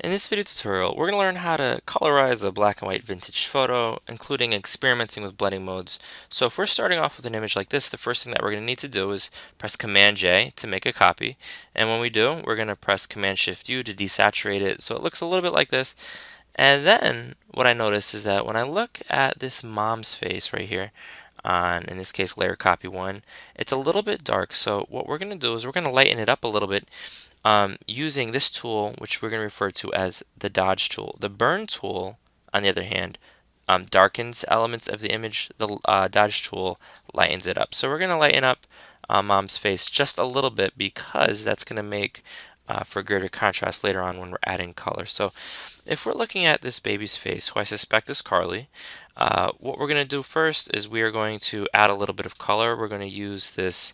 In this video tutorial, we're going to learn how to colorize a black and white vintage photo, including experimenting with blending modes. So if we're starting off with an image like this, the first thing that we're going to need to do is press Command J to make a copy. And when we do, we're going to press Command Shift U to desaturate it so it looks a little bit like this. And then what I notice is that when I look at this mom's face right here, on, in this case, layer copy 1, it's a little bit dark. So what we're going to do is we're going to lighten it up a little bit using this tool, which we're going to refer to as the dodge tool. The burn tool, on the other hand, darkens elements of the image. The dodge tool lightens it up. So we're going to lighten up mom's face just a little bit because that's going to make for greater contrast later on when we're adding color. So if we're looking at this baby's face, who I suspect is Carly, what we're going to do first is we are going to add a little bit of color. We're going to use this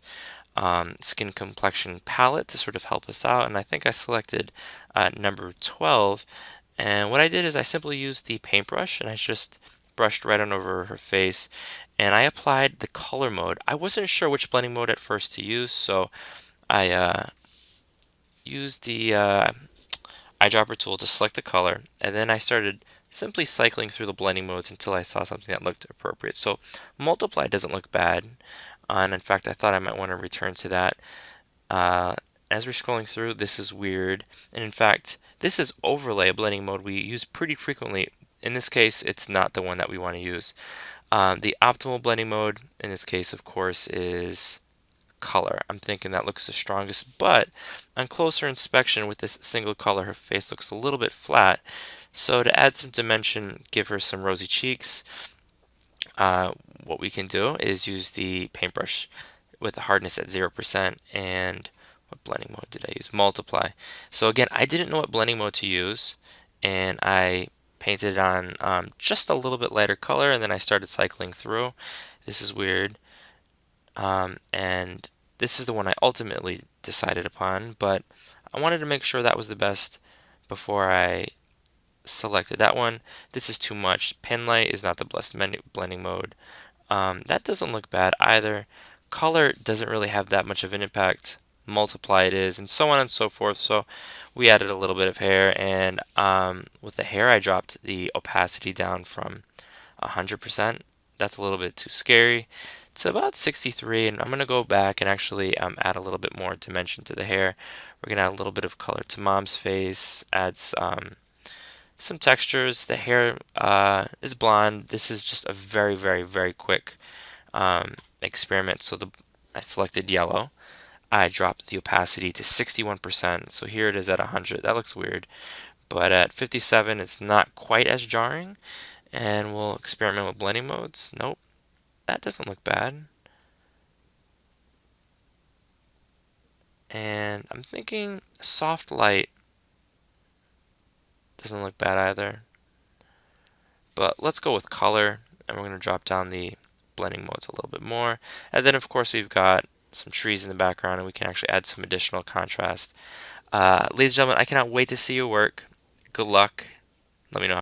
skin complexion palette to sort of help us out, and I think I selected number 12, and what I did is I simply used the paintbrush and I just brushed right on over her face, and I applied the color mode. I wasn't sure which blending mode at first to use, so I used the eyedropper tool to select the color, and then I started simply cycling through the blending modes until I saw something that looked appropriate. So multiply doesn't look bad, and in fact I thought I might want to return to that. As we're scrolling through, this is weird, and in fact this is overlay, a blending mode we use pretty frequently. In this case, it's not the one that we want to use. The optimal blending mode in this case, of course, is color. I'm thinking that looks the strongest, but on closer inspection with this single color, her face looks a little bit flat. So to add some dimension, give her some rosy cheeks, what we can do is use the paintbrush with the hardness at 0%, and what blending mode did I use? Multiply. So again, I didn't know what blending mode to use, and I painted it on just a little bit lighter color, and then I started cycling through. This is weird. And this is the one I ultimately decided upon, but I wanted to make sure that was the best before I selected that one. This is too much. Pen light is not the best blending mode. That doesn't look bad either. Color doesn't really have that much of an impact. Multiply it is, and so on and so forth. So we added a little bit of hair, and with the hair I dropped the opacity down from 100%. That's a little bit too scary. It's about 63, and I'm going to go back and actually add a little bit more dimension to the hair. We're going to add a little bit of color to mom's face, add some textures. The hair is blonde. This is just a very, very, very quick experiment. So I selected yellow. I dropped the opacity to 61%. So here it is at 100. That looks weird. But at 57, it's not quite as jarring. And we'll experiment with blending modes. Nope, that doesn't look bad. And I'm thinking soft light doesn't look bad either. But let's go with color, and we're going to drop down the blending modes a little bit more. And then of course we've got some trees in the background, and we can actually add some additional contrast. Ladies and gentlemen, I cannot wait to see your work. Good luck. Let me know